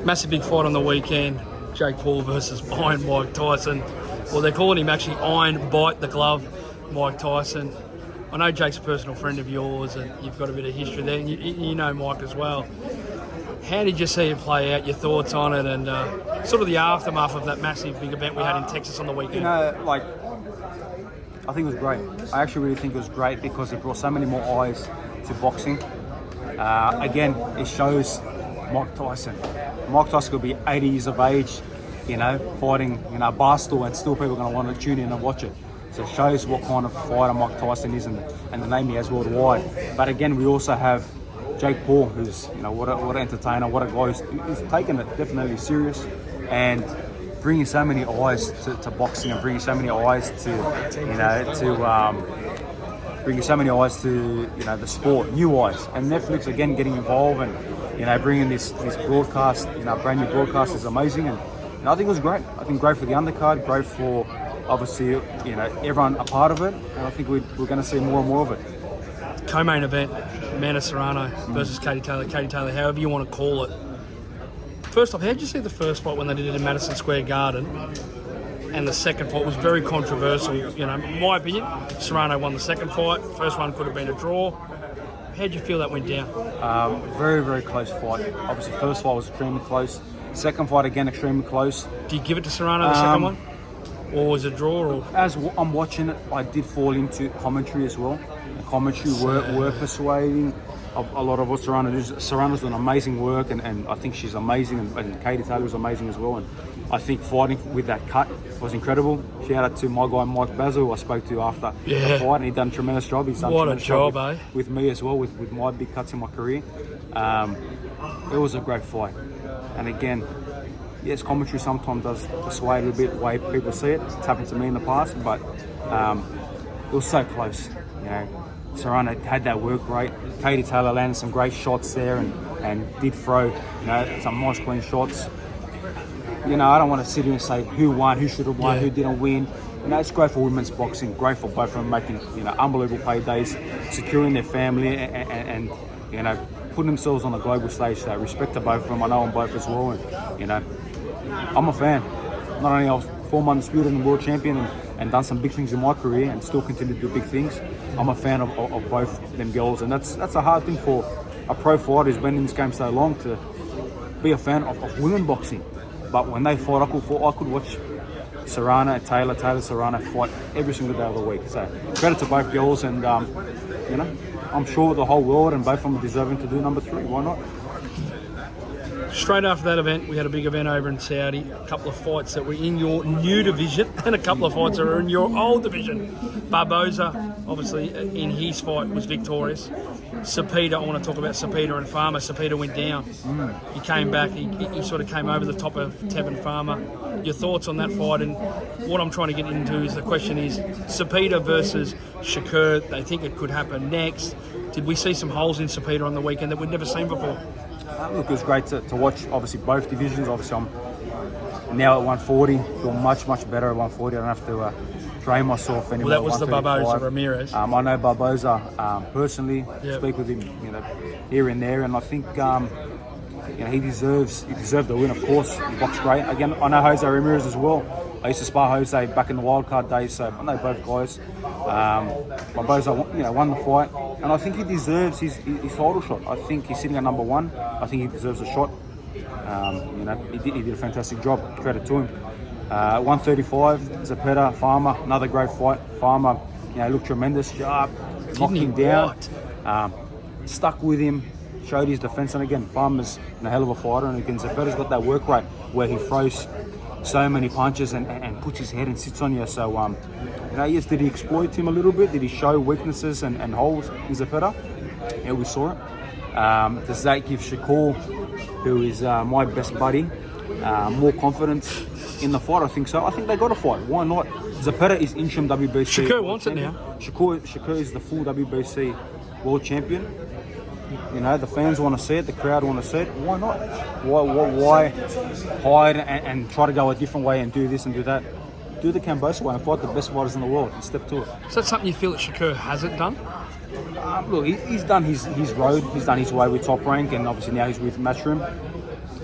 Massive big fight on the weekend. Jake Paul versus Iron Mike Tyson. Well, they're calling him actually Iron Bite the Glove Mike Tyson. I know Jake's a personal friend of yours and you've got a bit of history there. And you know Mike as well. How did you see it play out? Your thoughts on it and sort of the aftermath of that massive big event we had in Texas on the weekend? You know, like, I think it was great. I actually really think it was great because it brought so many more eyes to boxing. Again, it shows Mike Tyson. Mike Tyson could be 80 years of age, you know, fighting, you know, Barstool, and still people are going to want to tune in and watch it. So it shows what kind of fighter Mike Tyson is and the name he has worldwide. But again, we also have Jake Paul, who's, you know, what an entertainer, what a guy who's taken it definitely serious and bringing so many eyes to boxing and bringing so many eyes to, you know, bringing so many eyes to, you know, the sport, new eyes. And Netflix again getting involved and, you know, bringing this broadcast, you know, brand new broadcast is amazing. And I think it was great. I think great for the undercard, great for obviously, you know, everyone a part of it. And I think we're going to see more and more of it. Co-main event, Amanda Serrano versus Katie Taylor. Katie Taylor, however you want to call it. First off, how did you see the first fight when they did it in Madison Square Garden? And the second fight was very controversial. You know, in my opinion, Serrano won the second fight. First one could have been a draw. How did you feel that went down? Very, very close fight. Obviously, first fight was extremely close. Second fight, again, extremely close. Do you give it to Serrano, the second one? Or was it a draw? Or? As I'm watching it, I did fall into commentary as well. The commentary were persuading a lot of what Serrano does. Serrano's done amazing work, and I think she's amazing, and Katie Taylor was amazing as well. And I think fighting with that cut was incredible. Shout out to my guy Mike Basil, who I spoke to after the fight, and he's done a tremendous job. He's done what a job, with me as well, with my big cuts in my career. It was a great fight, and again, yes, commentary sometimes does persuade a little bit the way people see it. It's happened to me in the past, but it was so close. You know, Serrano had that work rate. Katie Taylor landed some great shots there and did throw, you know, some nice clean shots. You know, I don't want to sit here and say who won, who should have won, who didn't win. You know, it's great for women's boxing, great for both of them making, you know, unbelievable paydays, securing their family and you know, putting themselves on a global stage. So respect to both of them. I know them both as well, and you know, I'm a fan. Not only I was former undisputed and world champion and done some big things in my career and still continue to do big things. I'm a fan of both them girls, and that's a hard thing for a pro fighter who's been in this game so long to be a fan of women boxing. But when they fight, I could watch Serrano, Taylor, Serrano fight every single day of the week. So credit to both girls, and you know, I'm sure the whole world and both of them are deserving to do number 3. Why not? Straight after that event, we had a big event over in Saudi. A couple of fights that were in your new division and a couple of fights that were in your old division. Barboza, obviously, in his fight was victorious. Sepeda, I want to talk about Sepeda and Farmer. Sepeda went down. He came back. He sort of came over the top of Tevin Farmer. Your thoughts on that fight? And what I'm trying to get into is the question is Sepeda versus Shakur. They think it could happen next. Did we see some holes in Sepeda on the weekend that we'd never seen before? Look, it was great to watch, obviously, both divisions. Obviously, I'm now at 140. Feel much, much better at 140. I don't have to drain myself anymore. Well, that was the Barboza Ramirez. I know Barboza personally. Speak with him, you know, here and there, and I think you know, he deserved the win. Of course, he boxed great. Again, I know Jose Ramirez as well. I used to spar Jose back in the wildcard days, so I know both guys. Barboza, you know, won the fight, and I think he deserves his title shot. I think he's sitting at number 1. I think he deserves a shot. You know, he did a fantastic job. Credit to him. 135, Zepeda, Farmer, another great fight. Farmer, you know, looked tremendous, sharp, knocked him down, stuck with him, showed his defense, and again, Farmer's a hell of a fighter, and again, Zepeda's got that work rate where he throws so many punches and puts his head and sits on you. So, you know, yes, did he exploit him a little bit? Did he show weaknesses and holes in Zepeda? Yeah, we saw it. Does that give Shakur, who is my best buddy, more confidence in the fight? I think so. I think they got to fight. Why not? Zepeda is interim WBC. Shakur wants it now. Shakur is the full WBC world champion. You know, the fans want to see it, the crowd want to see it. Why not? Why hide and try to go a different way and do this and do that? Do the Kambosos way and fight the best fighters in the world and step to it. Is that something you feel that Shakur hasn't done? Look, he's done his road. He's done his way with Top Rank, and obviously now he's with Matchroom.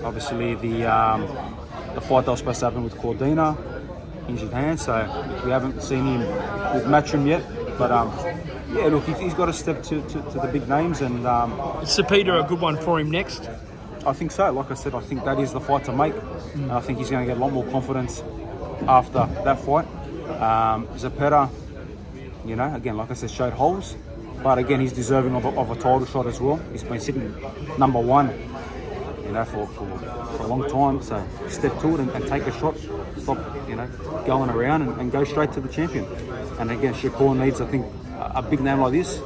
Obviously, the fight that was supposed to happen with Cordina, injured hand, so we haven't seen him with Matchroom yet. But yeah, look, he's got to step to the big names, and Is Sepa a good one for him next? I think so. Like I said, I think that is the fight to make, and I think he's going to get a lot more confidence after that fight. Sepa, you know, again, like I said, showed holes, but again, he's deserving of a title shot as well. He's been sitting number one, you know, for a long time. So step to it and take a shot. Stop, you know, going around and go straight to the champion. And again, Shakur needs, I think, a big name like this.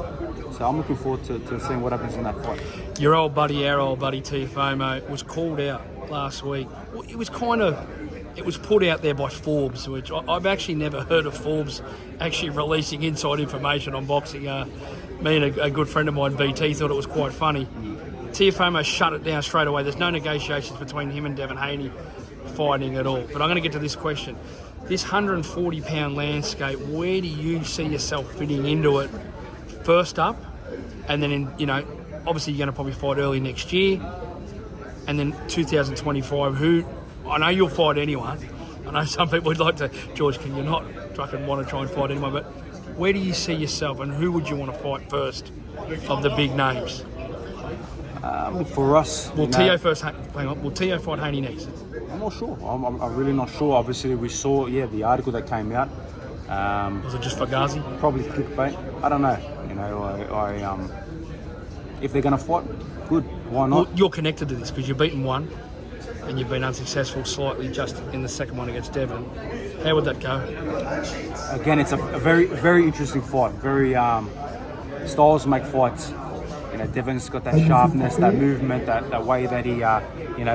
So I'm looking forward to seeing what happens in that fight. Your old buddy, our old buddy Teofimo, was called out last week. It was put out there by Forbes, which I've actually never heard of Forbes actually releasing inside information on boxing. Me and a good friend of mine, BT, thought it was quite funny. Teofimo shut it down straight away. There's no negotiations between him and Devin Haney fighting at all. But I'm going to get to this question. This 140-pound landscape, where do you see yourself fitting into it? First up, and then obviously you're going to probably fight early next year, and then 2025. Who? I know you'll fight anyone. I know some people would like to. George, can you not fucking want to try and fight anyone? But where do you see yourself, and who would you want to fight first of the big names? For us, will Teo first? Hang on. Will Teo fight Haney next? I'm not sure. I'm really not sure. Obviously, we saw the article that came out. Was it just Fugazi? Probably clickbait. I don't know. You know, if they're going to fight, good. Why not? Well, you're connected to this because you've beaten one, and you've been unsuccessful slightly just in the second one against Devin. How would that go? Again, it's a very, very interesting fight. Very styles make fights. You know, Devin's got that sharpness, that movement, that way that he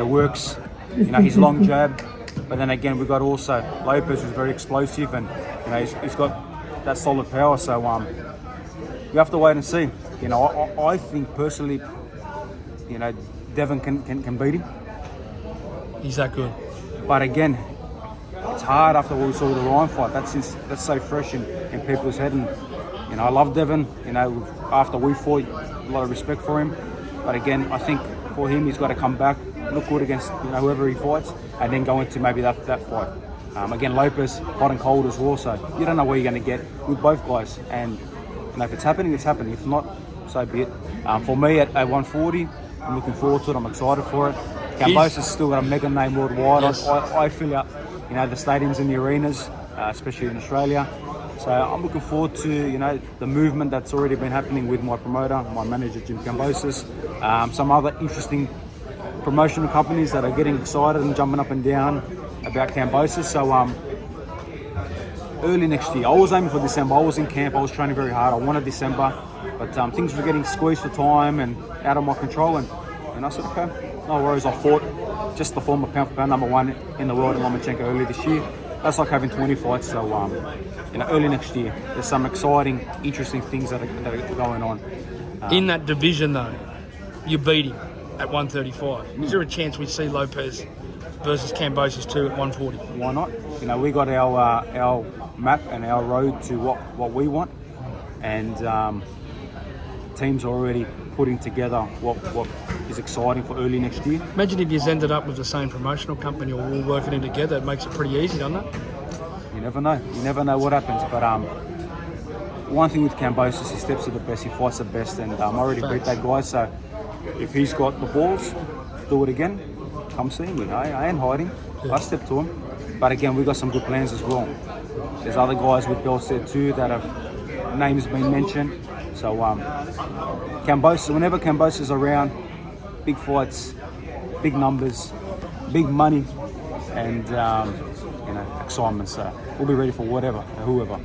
works. You know, his long jab. But then again, we've got also Lopez, who's very explosive, and you know he's got that solid power. So we have to wait and see. You know, I think personally, you know, Devin can beat him. He's that good. But again, it's hard after what we saw with the Ryan fight. That's so fresh in people's head. And you know, I love Devin. You know, after we fought, a lot of respect for him. But again, I think for him, he's got to come back, look good against whoever he fights, and then go into maybe that fight. Again, Lopez, hot and cold as well, so you don't know where you're going to get with both guys. And you know, if it's happening, it's happening. If not, so be it. For me, at 140, I'm looking forward to it. I'm excited for it. Kambosos still got a mega name worldwide. Yes. I fill up, you know, the stadiums and the arenas, especially in Australia. So I'm looking forward to, the movement that's already been happening with my promoter, my manager, Jim Kambosos. Some other interesting promotional companies that are getting excited and jumping up and down about Kambosos. So early next year, I was aiming for December. I was in camp. I was training very hard. I wanted December, but things were getting squeezed for time and out of my control. And I said, okay, no worries. I fought just the former pound-for-pound number one in the world in Lomachenko early this year. That's like having 20 fights. So early next year, there's some exciting, interesting things that are going on. In that division, though, you beat him at 135. Is there a chance we see Lopez versus Kambosos too at 140? Why not? We got our map and our road to what we want, and teams are already putting together what is exciting for early next year. Imagine if you ended up with the same promotional company or all working in together. It makes it pretty easy, doesn't it? You never know. You never know what happens. But one thing with Kambosos, he steps to the best, he fights the best, and I already beat that guy. So if he's got the balls, do it again. Come see me. I ain't hiding. Yeah. I step to him. But again, we got some good plans as well. There's other guys with belts there too that have names been mentioned. So Kambosos, whenever Kambosos is around, big fights, big numbers, big money, and excitement. So we'll be ready for whoever.